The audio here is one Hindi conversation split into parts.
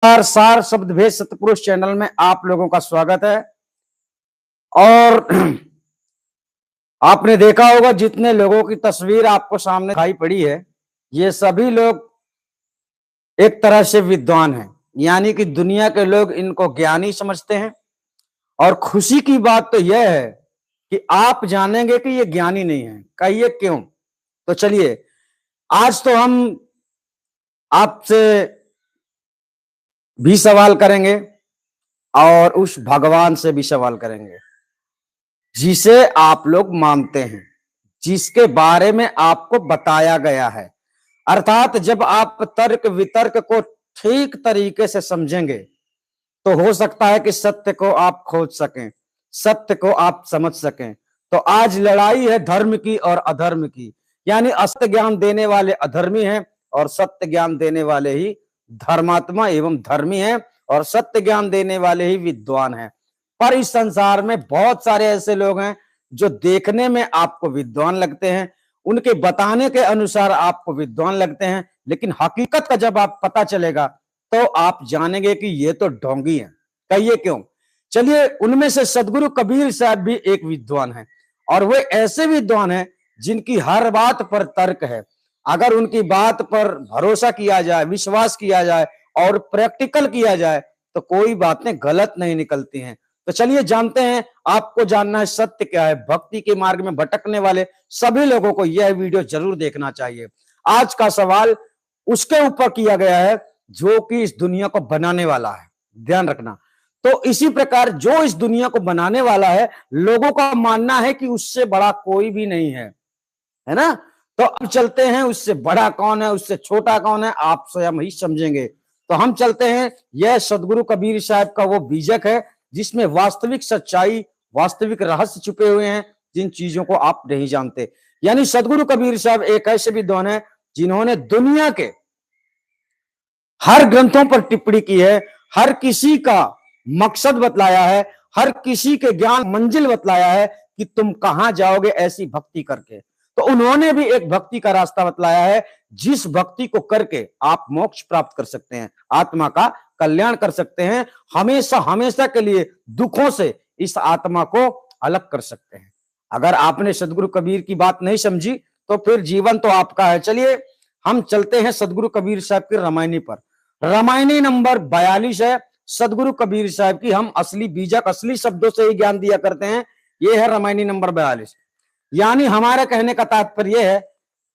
सार शब्द भेद सतपुरुष चैनल में आप लोगों का स्वागत है। और आपने देखा होगा जितने लोगों की तस्वीर आपको सामने दिखाई पड़ी है, ये सभी लोग एक तरह से विद्वान हैं, यानी कि दुनिया के लोग इनको ज्ञानी समझते हैं। और खुशी की बात तो यह है कि आप जानेंगे कि ये ज्ञानी नहीं है। कहिए क्यों? तो चलिए आज तो हम आपसे भी सवाल करेंगे और उस भगवान से भी सवाल करेंगे जिसे आप लोग मानते हैं, जिसके बारे में आपको बताया गया है। अर्थात जब आप तर्क वितर्क को ठीक तरीके से समझेंगे तो हो सकता है कि सत्य को आप खोज सकें, सत्य को आप समझ सकें। तो आज लड़ाई है धर्म की और अधर्म की, यानी असत्य ज्ञान देने वाले अधर्मी हैं और सत्य ज्ञान देने वाले ही धर्मात्मा एवं धर्मी हैं, और सत्य ज्ञान देने वाले ही विद्वान हैं। पर इस संसार में बहुत सारे ऐसे लोग हैं जो देखने में आपको विद्वान लगते हैं, उनके बताने के अनुसार आपको विद्वान लगते हैं, लेकिन हकीकत का जब आप पता चलेगा तो आप जानेंगे कि ये तो ढोंगी है। कहिए क्यों? चलिए, उनमें से सदगुरु कबीर साहब भी एक विद्वान है, और वे ऐसे विद्वान हैं जिनकी हर बात पर तर्क है। अगर उनकी बात पर भरोसा किया जाए, विश्वास किया जाए और प्रैक्टिकल किया जाए तो कोई बातें गलत नहीं निकलती हैं। तो चलिए जानते हैं, आपको जानना है सत्य क्या है। भक्ति के मार्ग में भटकने वाले सभी लोगों को यह वीडियो जरूर देखना चाहिए। आज का सवाल उसके ऊपर किया गया है जो कि इस दुनिया को बनाने वाला है, ध्यान रखना। तो इसी प्रकार जो इस दुनिया को बनाने वाला है, लोगों का मानना है कि उससे बड़ा कोई भी नहीं है ना। तो अब चलते हैं, उससे बड़ा कौन है, उससे छोटा कौन है, आप स्वयं ही समझेंगे। तो हम चलते हैं, यह सदगुरु कबीर साहब का वो बीजक है जिसमें वास्तविक सच्चाई, वास्तविक रहस्य छुपे हुए हैं, जिन चीजों को आप नहीं जानते। यानी सदगुरु कबीर साहब एक ऐसे विद्वान है जिन्होंने दुनिया के हर ग्रंथों पर टिप्पणी की है, हर किसी का मकसद बतलाया है, हर किसी के ज्ञान मंजिल बतलाया है कि तुम कहां जाओगे ऐसी भक्ति करके। तो उन्होंने भी एक भक्ति का रास्ता बतलाया है, जिस भक्ति को करके आप मोक्ष प्राप्त कर सकते हैं, आत्मा का कल्याण कर सकते हैं, हमेशा हमेशा के लिए दुखों से इस आत्मा को अलग कर सकते हैं। अगर आपने सदगुरु कबीर की बात नहीं समझी तो फिर जीवन तो आपका है। चलिए हम चलते हैं सदगुरु कबीर साहब की रामायणी पर। रामायणी नंबर 42 है सदगुरु कबीर साहब की। हम असली बीजक, असली शब्दों से ही ज्ञान दिया करते हैं। यह है रामायणी नंबर 42। यानी हमारा कहने का तात्पर्य है,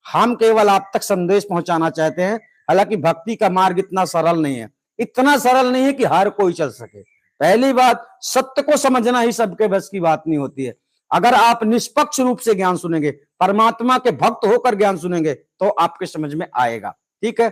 हम केवल आप तक संदेश पहुंचाना चाहते हैं। हालांकि भक्ति का मार्ग इतना सरल नहीं है, इतना सरल नहीं है कि हर कोई चल सके। पहली बात, सत्य को समझना ही सबके बस की बात नहीं होती है। अगर आप निष्पक्ष रूप से ज्ञान सुनेंगे, परमात्मा के भक्त होकर ज्ञान सुनेंगे, तो आपके समझ में आएगा। ठीक है,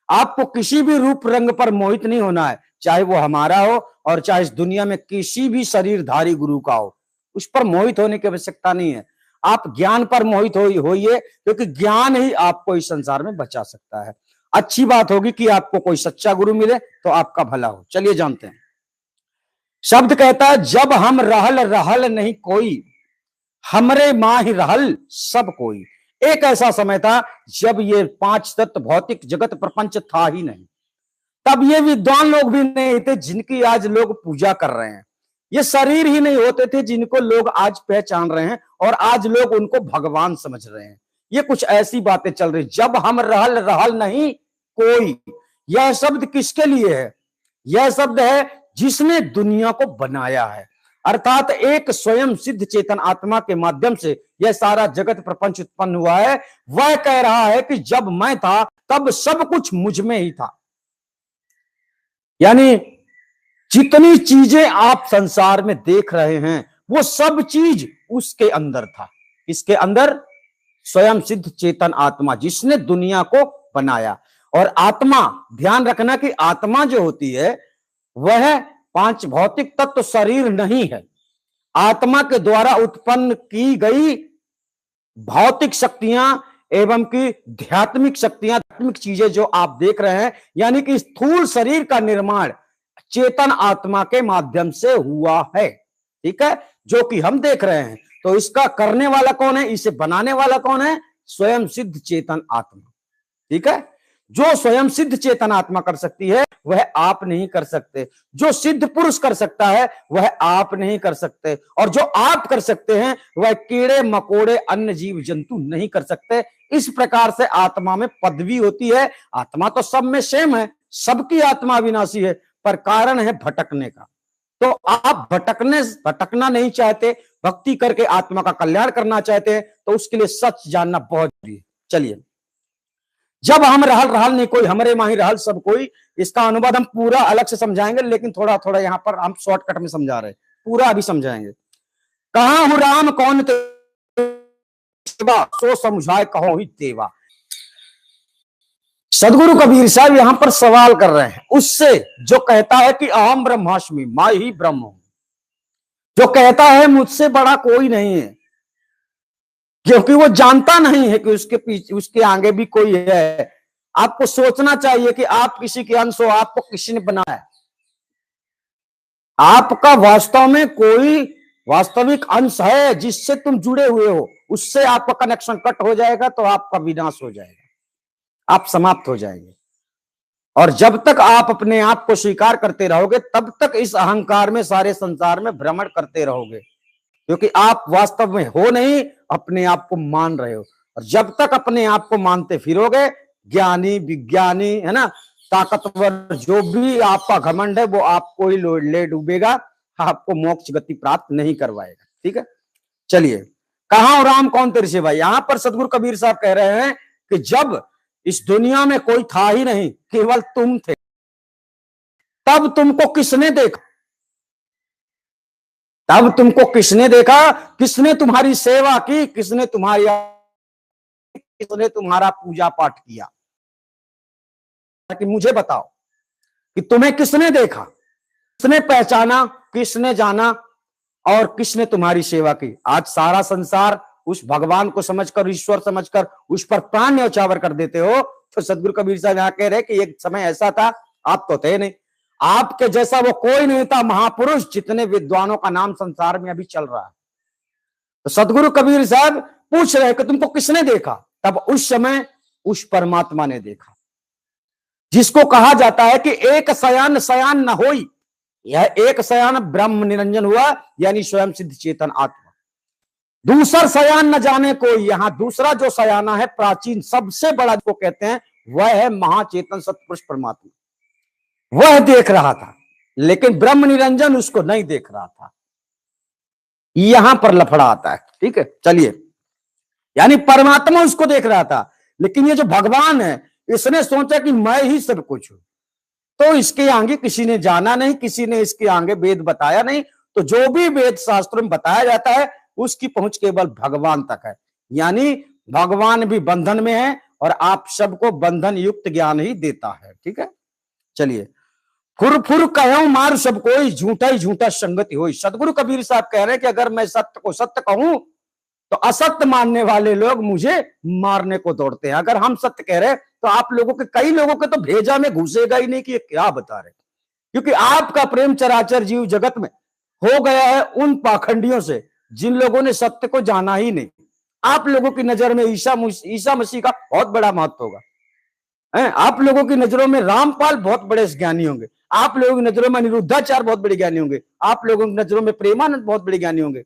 आपको किसी भी रूप रंग पर मोहित नहीं होना है, चाहे वो हमारा हो और चाहे इस दुनिया में किसी भी शरीरधारी गुरु का हो। उस पर मोहित होने की आवश्यकता नहीं है। आप ज्ञान पर मोहित होइए, क्योंकि ज्ञान ही आपको इस संसार में बचा सकता है। अच्छी बात होगी कि आपको कोई सच्चा गुरु मिले तो आपका भला हो। चलिए जानते हैं। शब्द कहता है, जब हम रहल रहल नहीं कोई, हमरे माही रहल सब कोई। एक ऐसा समय था जब ये पांच तत्व भौतिक जगत प्रपंच था ही नहीं। तब ये विद्वान लोग भी नहीं थे जिनकी आज लोग पूजा कर रहे हैं। ये शरीर ही नहीं होते थे जिनको लोग आज पहचान रहे हैं और आज लोग उनको भगवान समझ रहे हैं। ये कुछ ऐसी बातें चल रही। जब हम रहल रहल नहीं कोई, यह शब्द किसके लिए है? यह शब्द है जिसने दुनिया को बनाया है। अर्थात एक स्वयं सिद्ध चेतन आत्मा के माध्यम से यह सारा जगत प्रपंच उत्पन्न हुआ है। वह कह रहा है कि जब मैं था तब सब कुछ मुझ में ही था। यानी जितनी चीजें आप संसार में देख रहे हैं वो सब चीज उसके अंदर था। इसके अंदर स्वयं सिद्ध चेतन आत्मा जिसने दुनिया को बनाया। और आत्मा, ध्यान रखना कि आत्मा जो होती है वह पांच भौतिक तत्व शरीर नहीं है। आत्मा के द्वारा उत्पन्न की गई भौतिक शक्तियां एवं की ध्यात्मिक शक्तियां, आध्यात्मिक चीजें जो आप देख रहे हैं, यानी कि स्थूल शरीर का निर्माण चेतन आत्मा के माध्यम से हुआ है। ठीक है, जो कि हम देख रहे हैं। तो इसका करने वाला कौन है, इसे बनाने वाला कौन है? स्वयं सिद्ध चेतन आत्मा। ठीक है, जो स्वयं सिद्ध चेतन आत्मा कर सकती है वह आप नहीं कर सकते, जो सिद्ध पुरुष कर सकता है वह आप नहीं कर सकते, और जो आप कर सकते हैं वह कीड़े मकोड़े अन्य जीव जंतु नहीं कर सकते। इस प्रकार से आत्मा में पदवी होती है। आत्मा तो सब में सेम है, सबकी आत्मा अविनाशी है, पर कारण है भटकने का। तो आप भटकना नहीं चाहते, भक्ति करके आत्मा का कल्याण करना चाहते हैं, तो उसके लिए सच जानना बहुत जरूरी है। चलिए, जब हम रहल नहीं कोई, हमरे माही रहल सब कोई, इसका अनुवाद हम पूरा अलग से समझाएंगे, लेकिन थोड़ा थोड़ा यहां पर हम शॉर्टकट में समझा रहे हैं, पूरा अभी समझाएंगे। कहां हूं राम कौन तेवा, सो समझाए कहो ही तेवा। सदगुरु कबीर साहब यहां पर सवाल कर रहे हैं उससे जो कहता है कि अहम ब्रह्मास्मि, मैं ही ब्रह्म हूं, जो कहता है मुझसे बड़ा कोई नहीं है, क्योंकि वो जानता नहीं है कि उसके पीछे उसके आगे भी कोई है। आपको सोचना चाहिए कि आप किसी के अंश हो, आपको किसी ने बनाया है, आपका वास्तव में कोई वास्तविक अंश है जिससे तुम जुड़े हुए हो, उससे आपका कनेक्शन कट हो जाएगा तो आपका विनाश हो जाएगा, आप समाप्त हो जाएंगे। और जब तक आप अपने आप को स्वीकार करते रहोगे तब तक इस अहंकार में सारे संसार में भ्रमण करते रहोगे, क्योंकि आप वास्तव में हो नहीं, अपने आप को मान रहे हो। और जब तक अपने आप को मानते फिरोगे, ज्ञानी विज्ञानी है ना, ताकतवर जो भी आपका घमंड है वो आपको ही ले डूबेगा, आपको मोक्ष गति प्राप्त नहीं करवाएगा। ठीक है, चलिए, कहां हो राम कौन तेरे सिवा। यहां पर सदगुरु कबीर साहब कह रहे हैं कि जब इस दुनिया में कोई था ही नहीं, केवल तुम थे, तब तुमको किसने देखा, तब तुमको किसने देखा, किसने तुम्हारी सेवा की, किसने तुम्हारा पूजा पाठ किया, कि मुझे बताओ कि तुम्हें किसने देखा, किसने पहचाना, किसने जाना और किसने तुम्हारी सेवा की। आज सारा संसार उस भगवान को समझकर, ईश्वर समझकर उस पर प्राण न्यौछावर कर देते हो। तो सदगुरु कबीर साहब यहाँ कह रहे कि एक समय ऐसा था, आप तो थे नहीं, आपके जैसा वो कोई नहीं था महापुरुष, जितने विद्वानों का नाम संसार में अभी चल रहा है। तो सदगुरु कबीर साहब पूछ रहे कि तुमको किसने देखा। तब उस समय उस परमात्मा ने देखा, जिसको कहा जाता है कि एक शयान शयान न होई, यह एक शयान ब्रह्म निरंजन हुआ, यानी स्वयं सिद्ध चेतन आत्मा। दूसरा शयान न जाने कोई, यहां दूसरा जो शयाना है प्राचीन सबसे बड़ा जो कहते हैं वह है महाचेतन सतपुरुष परमात्मा। वह देख रहा था, लेकिन ब्रह्म निरंजन उसको नहीं देख रहा था। यहां पर लफड़ा आता है। ठीक है, चलिए, यानी परमात्मा उसको देख रहा था, लेकिन ये जो भगवान है इसने सोचा कि मैं ही सब कुछ हूं, तो इसके आगे किसी ने जाना नहीं, किसी ने इसके आगे वेद बताया नहीं। तो जो भी वेद शास्त्र में बताया जाता है उसकी पहुंच केवल भगवान तक है, यानी भगवान भी बंधन में है और आप सबको बंधन युक्त ज्ञान ही देता है। ठीक है, चलिए, फुर फुर कहो मार सब कोई, झूठा ही झूठा संगति होई। सदगुरु कबीर साहब कह रहे हैं कि अगर मैं सत्य को सत्य कहूं तो असत्य मानने वाले लोग मुझे मारने को दौड़ते हैं। अगर हम सत्य कह रहे हैं तो आप लोगों के, कई लोगों के तो भेजा में घुसेगा ही नहीं कि ये क्या बता रहे, क्योंकि आपका प्रेम चराचर जीव जगत में हो गया है उन पाखंडियों से जिन लोगों ने सत्य को जाना ही नहीं। आप लोगों की नजर में ईसा मसीह का बहुत बड़ा महत्व होगा, आप लोगों की नजरों में रामपाल बहुत बड़े ज्ञानी होंगे, आप लोगों की नजरों में अनिरुद्धाचार्य बहुत बड़े ज्ञानी होंगे, आप लोगों की नजरों में प्रेमानंद बहुत बड़े ज्ञानी होंगे,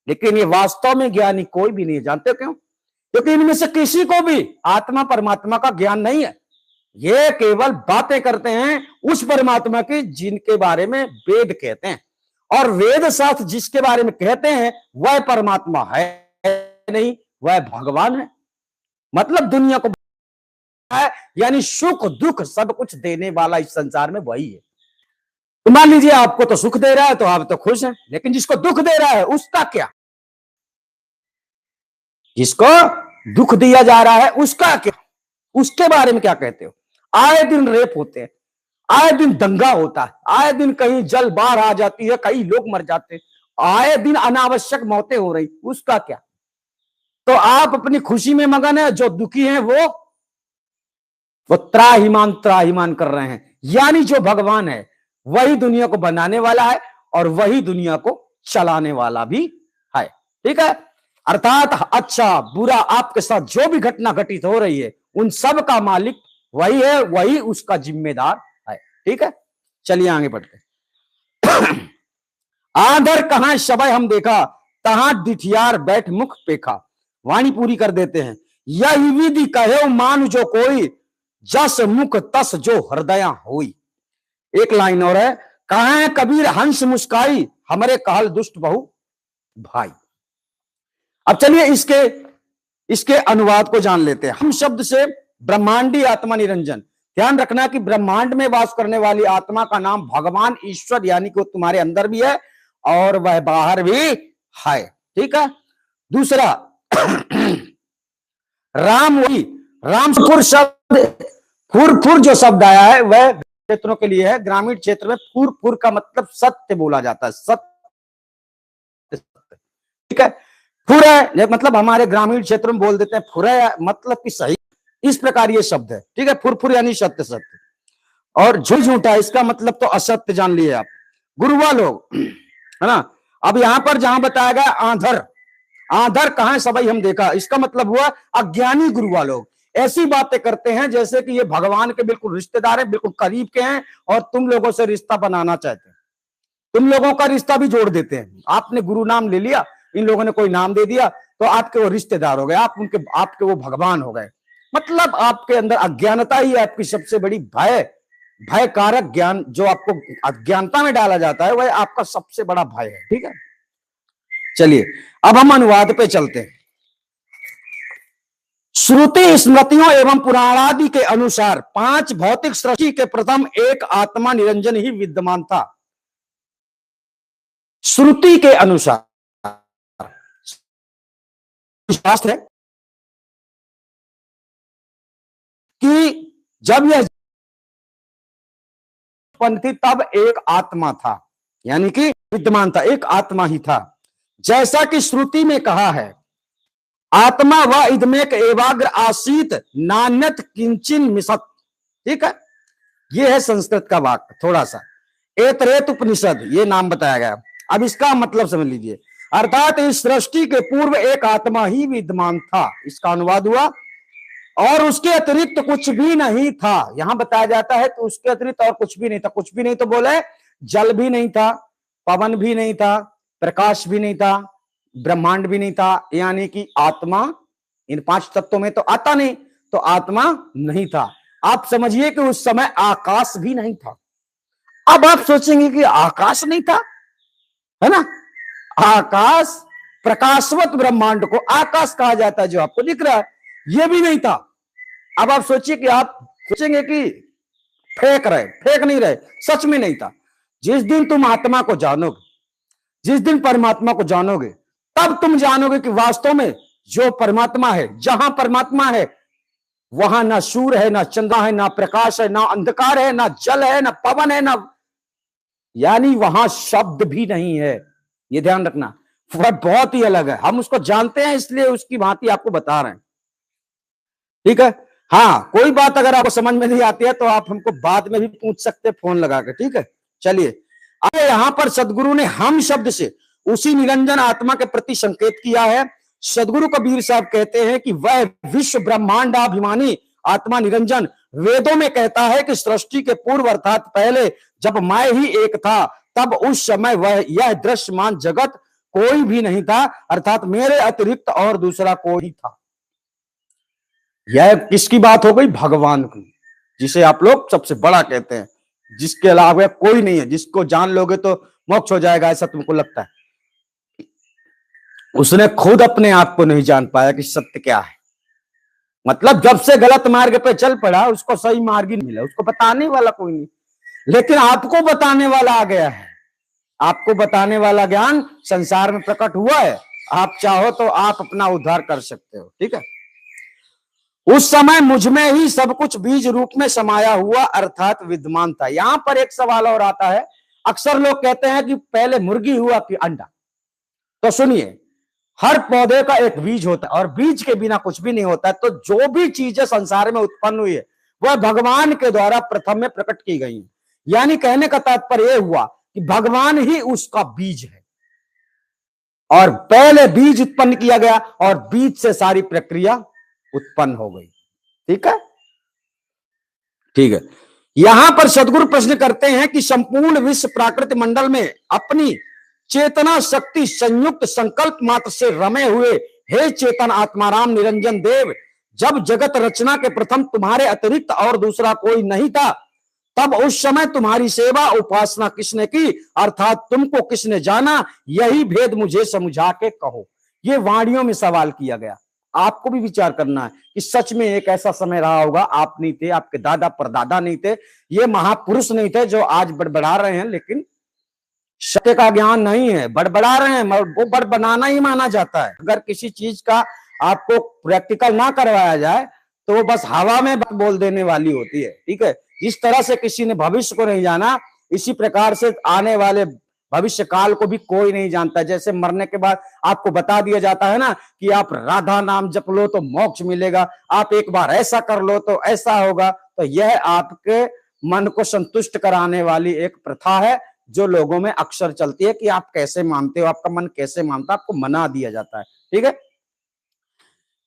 लेकिन ये वास्तव में ज्ञानी कोई भी नहीं है। जानते हो क्यों? क्योंकि इनमें से किसी को भी आत्मा परमात्मा का ज्ञान नहीं है। ये केवल बातें करते हैं उस परमात्मा की जिनके बारे में वेद कहते हैं, और वेद शास्त्र जिसके बारे में कहते हैं वह परमात्मा है नहीं, वह भगवान है। मतलब दुनिया को है, यानी सुख दुख सब कुछ देने वाला इस संसार में वही है। तो मान लीजिए आपको तो सुख दे रहा है तो आप तो खुश हैं, लेकिन जिसको दुख दे रहा है उसका क्या, जिसको दुख दिया जा रहा है उसका क्या, उसके बारे में क्या कहते हो? आए दिन रेप होते हैं, आए दिन दंगा होता है, आए दिन कहीं जल बाढ़ आ जाती है, कई लोग मर जाते हैं, आए दिन अनावश्यक मौतें हो रही, उसका क्या? तो आप अपनी खुशी में मगन है, जो दुखी हैं वो त्राहिमाम कर रहे हैं। यानी जो भगवान है वही दुनिया को बनाने वाला है और वही दुनिया को चलाने वाला भी है। ठीक है, अर्थात अच्छा बुरा आपके साथ जो भी घटना घटित हो रही है उन सब का मालिक वही है, वही उसका जिम्मेदार है। ठीक है, चलिए आगे बढ़ते। आधर कहां शबय हम देखा, तहां दिठियार बैठ मुख पेखा। वाणी पूरी कर देते हैं। यही विधि कहे मान जो कोई, जस मुख तस जो हृदय होई। एक लाइन और है, कहा है कबीर हंस मुस्काई, हमारे कहल दुष्ट बहु भाई। अब चलिए इसके इसके अनुवाद को जान लेते हैं। हम शब्द से ब्रह्मांडी आत्मा निरंजन। ध्यान रखना कि ब्रह्मांड में वास करने वाली आत्मा का नाम भगवान ईश्वर, यानी कि वो तुम्हारे अंदर भी है और वह बाहर भी है। ठीक है। दूसरा, राम, वही रामपुर शब्द, फुर जो शब्द आया है वह क्षेत्रों के लिए है। ग्रामीण क्षेत्र में फुर का मतलब सत्य बोला जाता है, सत्य। ठीक है। फुर है मतलब हमारे ग्रामीण क्षेत्र में बोल देते हैं फुर है, मतलब कि सही, इस प्रकार ये शब्द है। ठीक है, फुर यानी सत्य सत्य, और झूठा इसका मतलब तो असत्य जान लिए आप। गुरुआ लोग, है ना। अब यहां पर जहां बताया गया आंधर, आंधर कहां सबई हम देखा, इसका मतलब हुआ अज्ञानी गुरुआ लोग ऐसी बातें करते हैं जैसे कि ये भगवान के बिल्कुल रिश्तेदार हैं, बिल्कुल करीब के हैं, और तुम लोगों से रिश्ता बनाना चाहते हैं, तुम लोगों का रिश्ता भी जोड़ देते हैं। आपने गुरु नाम ले लिया, इन लोगों ने कोई नाम दे दिया, तो आपके वो रिश्तेदार हो गए, आपके वो भगवान हो गए। मतलब आपके अंदर अज्ञानता ही आपकी सबसे बड़ी भय कारक ज्ञान, जो आपको अज्ञानता में डाला जाता है वह आपका सबसे बड़ा भय है। ठीक है, चलिए अब हम अनुवाद पे चलते हैं। श्रुति स्मृतियों एवं पुराणादि के अनुसार 5 भौतिक सृष्टि के प्रथम एक आत्मा निरंजन ही विद्यमान था। श्रुति के अनुसार शास्त्र है कि जब यह उत्पन्न थी तब एक आत्मा था, यानी कि विद्यमान था, एक आत्मा ही था। जैसा कि श्रुति में कहा है, आत्मा व इदमेक एवाग्र आसीत नान्यत किंचिन मिसत। ठीक है, यह है संस्कृत का वाक्य। थोड़ा सा एतरेत उपनिषद, ये नाम बताया गया। अब इसका मतलब समझ लीजिए, अर्थात इस सृष्टि के पूर्व एक आत्मा ही विद्यमान था, इसका अनुवाद हुआ, और उसके अतिरिक्त कुछ भी नहीं था। यहां बताया जाता है कि उसके अतिरिक्त और कुछ भी नहीं था। कुछ भी नहीं तो बोले, जल भी नहीं था, पवन भी नहीं था, प्रकाश भी नहीं था, ब्रह्मांड भी नहीं था, यानी कि आत्मा इन 5 तत्वों में तो आता नहीं, तो आत्मा नहीं था। आप समझिए कि उस समय आकाश भी नहीं था। अब आप सोचेंगे कि आकाश नहीं था, है ना। आकाश, प्रकाशवत ब्रह्मांड को आकाश कहा जाता है, जो आपको दिख रहा है, यह भी नहीं था। अब आप सोचिए कि आप सोचेंगे कि फेंक नहीं रहे, सच में नहीं था। जिस दिन तुम आत्मा को जानोगे, जिस दिन परमात्मा को जानोगे, तब तुम जानोगे कि वास्तव में जो परमात्मा है, जहां परमात्मा है वहां ना सूर्य है, ना चंद्रमा है, ना प्रकाश है, ना अंधकार है, ना जल है, ना पवन है, ना, यानी वहां शब्द भी नहीं है। ये ध्यान रखना, वह बहुत ही अलग है। हम उसको जानते हैं इसलिए उसकी भांति आपको बता रहे हैं। ठीक है। हाँ, कोई बात अगर आपको समझ में नहीं आती है तो आप हमको बाद में भी पूछ सकते हैं फोन लगा के। ठीक है, चलिए अब यहां पर सदगुरु ने हम शब्द से उसी निरंजन आत्मा के प्रति संकेत किया है। सदगुरु कबीर साहब कहते हैं कि वह विश्व ब्रह्मांडाभिमानी आत्मा निरंजन वेदों में कहता है कि सृष्टि के पूर्व अर्थात पहले जब मैं ही एक था, तब उस समय वह यह दृश्यमान जगत कोई भी नहीं था, अर्थात मेरे अतिरिक्त और दूसरा कोई था। यह किसकी बात हो गई? भगवान की, जिसे आप लोग सबसे बड़ा कहते हैं, जिसके अलावा कोई नहीं है, जिसको जान लोगे तो मोक्ष हो जाएगा, ऐसा तुमको लगता है। उसने खुद अपने आप को नहीं जान पाया कि सत्य क्या है। मतलब जब से गलत मार्ग पे चल पड़ा, उसको सही मार्ग ही नहीं मिला, उसको बताने वाला कोई नहीं। लेकिन आपको बताने वाला आ गया है, आपको बताने वाला ज्ञान संसार में प्रकट हुआ है। आप चाहो तो आप अपना उद्धार कर सकते हो। ठीक है, उस समय मुझ में ही सब कुछ बीज रूप में समाया हुआ अर्थात विद्यमान था। यहां पर एक सवाल और आता है, अक्सर लोग कहते हैं कि पहले मुर्गी हुआ कि अंडा। तो सुनिए, हर पौधे का एक बीज होता है और बीज के बिना कुछ भी नहीं होता है। तो जो भी चीजें संसार में उत्पन्न हुई है वह भगवान के द्वारा प्रथम में प्रकट की गई है। यानी कहने का तात्पर्य यह हुआ कि भगवान ही उसका बीज है, और पहले बीज उत्पन्न किया गया और बीज से सारी प्रक्रिया उत्पन्न हो गई। ठीक है, ठीक है। यहां पर सदगुरु प्रश्न करते हैं कि संपूर्ण विश्व प्राकृतिक मंडल में अपनी चेतना शक्ति संयुक्त संकल्प मात्र से रमे हुए हे चेतन आत्माराम निरंजन देव, जब जगत रचना के प्रथम तुम्हारे अतिरिक्त और दूसरा कोई नहीं था, तब उस समय तुम्हारी सेवा उपासना किसने की, अर्थात तुमको किसने जाना, यही भेद मुझे समझा के कहो। ये वाणियों में सवाल किया गया। आपको भी विचार करना है कि सच में एक ऐसा समय रहा होगा, आप नहीं थे, आपके दादा परदादा नहीं थे, ये महापुरुष नहीं थे जो आज बड़बड़ा रहे हैं, लेकिन सत्य का ज्ञान नहीं है, बड़बड़ा रहे हैं। वो बड़बड़ाना ही माना जाता है। अगर किसी चीज का आपको प्रैक्टिकल ना करवाया जाए तो वो बस हवा में बोल देने वाली होती है। ठीक है, जिस तरह से किसी ने भविष्य को नहीं जाना, इसी प्रकार से आने वाले भविष्य काल को भी कोई नहीं जानता। जैसे मरने के बाद आपको बता दिया जाता है ना कि आप राधा नाम जप लो तो मोक्ष मिलेगा, आप एक बार ऐसा कर लो तो ऐसा होगा। तो यह आपके मन को संतुष्ट कराने वाली एक प्रथा है जो लोगों में अक्सर चलती है कि आप कैसे मानते हो, आपका मन कैसे मानता है, आपको मना दिया जाता है। ठीक है,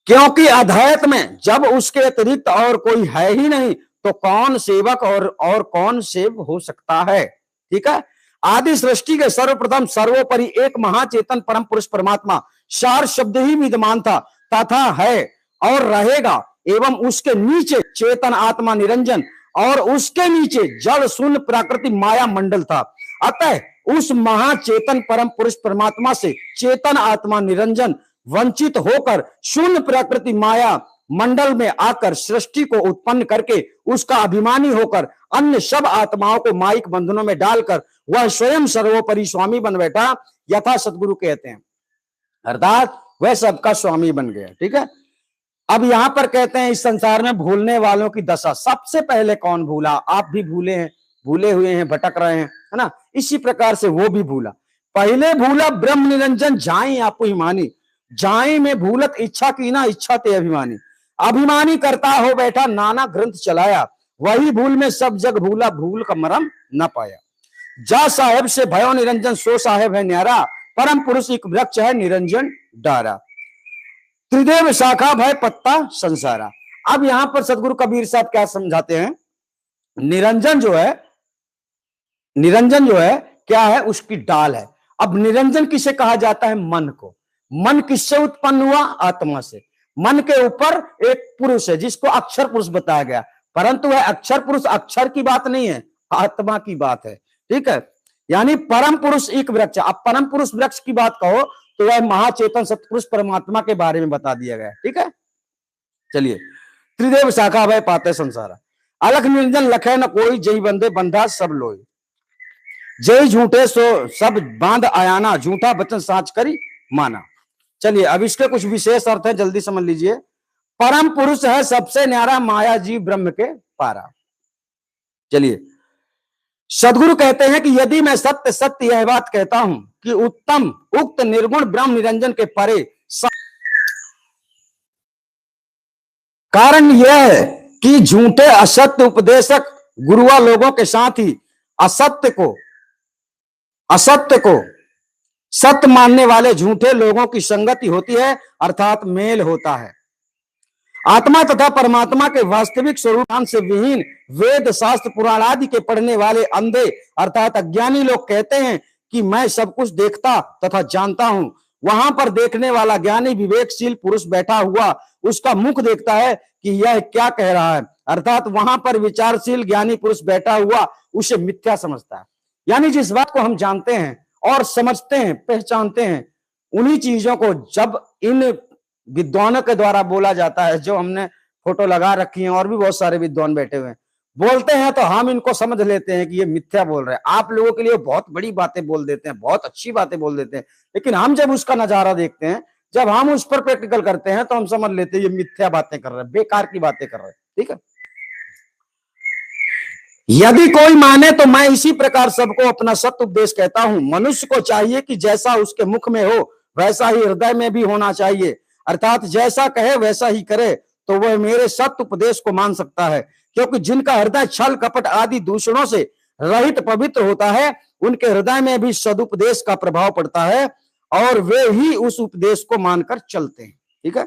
क्योंकि अद्वैत में जब उसके अतिरिक्त और कोई है ही नहीं तो कौन सेवक और कौन सेव हो सकता है। ठीक है, आदि सृष्टि के सर्वप्रथम सर्वोपरि एक महाचेतन परम पुरुष परमात्मा सार शब्द ही विद्यमान था तथा है और रहेगा, एवं उसके नीचे चेतन आत्मा निरंजन और उसके नीचे जड़ शून्य प्राकृतिक माया मंडल था। अतः उस महाचेतन परम पुरुष परमात्मा से चेतन आत्मा निरंजन वंचित होकर शून्य प्राकृतिक माया मंडल में आकर सृष्टि को उत्पन्न करके उसका अभिमानी होकर अन्य सब आत्माओं को माइक बंधनों में डालकर वह स्वयं सर्वोपरि स्वामी बन बैठा, यथा सदगुरु कहते हैं, अर्थात वह सबका स्वामी बन गया। ठीक है, अब यहां पर कहते हैं इस संसार में भूलने वालों की दशा। सबसे पहले कौन भूला? आप भी भूले हैं, भूले हुए हैं, भटक रहे हैं, है ना। इसी प्रकार से वो भी भूला। पहले भूला ब्रह्म निरंजन जाई आपको हिमानी, जाई में भूलत इच्छा की ना इच्छा ते अभिमानी, अभिमानी करता हो बैठा नाना ग्रंथ चलाया, वही भूल में सब जग भूला भूल का मरम न पाया। जा साहेब से भयो निरंजन सो साहेब है न्यारा, परम पुरुष एक वृक्ष है निरंजन डारा, त्रिदेव शाखा भय पत्ता संसारा। अब यहां पर सदगुरु कबीर साहब क्या समझाते हैं, निरंजन जो है क्या है, उसकी डाल है। अब निरंजन किसे कहा जाता है? मन को। मन किससे उत्पन्न हुआ? आत्मा से। मन के ऊपर एक पुरुष है जिसको अक्षर पुरुष बताया गया, परंतु वह अक्षर पुरुष अक्षर की बात नहीं है, आत्मा की बात है। ठीक है, यानी परम पुरुष एक वृक्ष। अब परम पुरुष वृक्ष की बात कहो तो वह महाचेतन सतपुरुष परमात्मा के बारे में बता दिया गया। ठीक है, चलिए, त्रिदेव शाखा भय पाते संसारा, अलख निरंजन लखे न कोई, जय बंदे बंधा सब लोई, जय झूठे सो सब बांध आयाना, झूठा वचन साच करी माना। चलिए, अब इसके कुछ विशेष अर्थ है, जल्दी समझ लीजिए। परम पुरुष है सबसे न्यारा, माया जीव ब्रह्म के पारा। चलिए, सदगुरु कहते हैं कि यदि मैं सत्य सत्य यह बात कहता हूं कि उत्तम उक्त निर्गुण ब्रह्म निरंजन के परे, कारण यह है कि झूठे असत्य उपदेशक गुरुआ लोगों के साथ ही असत्य को सत्य मानने वाले झूठे लोगों की संगति होती है, अर्थात मेल होता है। आत्मा तथा परमात्मा के वास्तविक स्वरूप से विहीन वेद शास्त्र पुराण आदि के पढ़ने वाले अंधे अर्थात अज्ञानी लोग कहते हैं कि मैं सब कुछ देखता तथा जानता हूं। वहां पर देखने वाला ज्ञानी विवेकशील पुरुष बैठा हुआ उसका मुख देखता है कि यह क्या कह रहा है, अर्थात वहां पर विचारशील ज्ञानी पुरुष बैठा हुआ उसे मिथ्या समझता है। यानी जिस बात को हम जानते हैं और समझते हैं, पहचानते हैं, उन्हीं चीजों को जब इन विद्वानों के द्वारा बोला जाता है, जो हमने फोटो लगा रखी है और भी बहुत सारे विद्वान बैठे हुए हैं, बोलते हैं तो हम इनको समझ लेते हैं कि ये मिथ्या बोल रहे हैं। आप लोगों के लिए बहुत बड़ी बातें बोल देते हैं, बहुत अच्छी बातें बोल देते हैं, लेकिन हम जब उसका नजारा देखते हैं, जब हम उस पर प्रैक्टिकल करते हैं तो हम समझ लेते हैं ये मिथ्या बातें कर रहे हैं, बेकार की बातें कर रहे हैं। ठीक है, यदि कोई माने तो मैं इसी प्रकार सबको अपना सत्य उपदेश कहता हूं। मनुष्य को चाहिए कि जैसा उसके मुख में हो वैसा ही हृदय में भी होना चाहिए, अर्थात जैसा कहे वैसा ही करे तो वह मेरे सत्य उपदेश को मान सकता है। क्योंकि जिनका हृदय छल कपट आदि दूषणों से रहित पवित्र होता है, उनके हृदय में भी सदुपदेश का प्रभाव पड़ता है और वे ही उस उपदेश को मानकर चलते हैं। ठीक है,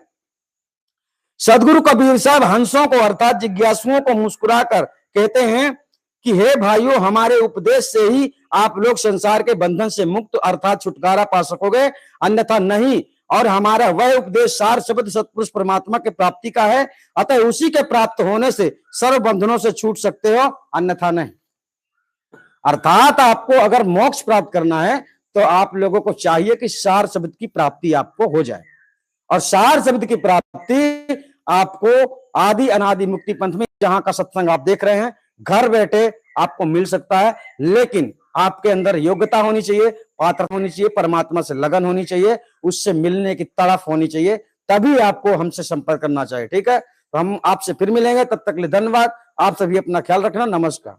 सदगुरु कबीर साहब हंसों को अर्थात जिज्ञासुओं को मुस्कुराकर कहते हैं कि हे भाइयों, हमारे उपदेश से ही आप लोग संसार के बंधन से मुक्त अर्थात छुटकारा पा सकोगे, अन्यथा नहीं। और हमारा वह उपदेश सार शब्द सतपुरुष परमात्मा के प्राप्ति का है, अतः उसी के प्राप्त होने से सर्व बंधनों से छूट सकते हो, अन्यथा नहीं। अर्थात आपको अगर मोक्ष प्राप्त करना है तो आप लोगों को चाहिए कि सार शब्द की प्राप्ति आपको हो जाए। और सार शब्द की प्राप्ति आपको आदि अनादि मुक्ति पंथ में, जहां का सत्संग आप देख रहे हैं, घर बैठे आपको मिल सकता है। लेकिन आपके अंदर योग्यता होनी चाहिए, पात्र होनी चाहिए, परमात्मा से लगन होनी चाहिए, उससे मिलने की तड़फ होनी चाहिए, तभी आपको हमसे संपर्क करना चाहिए। ठीक है, तो हम आपसे फिर मिलेंगे, तब तक के लिए धन्यवाद। आप सभी अपना ख्याल रखना। नमस्कार।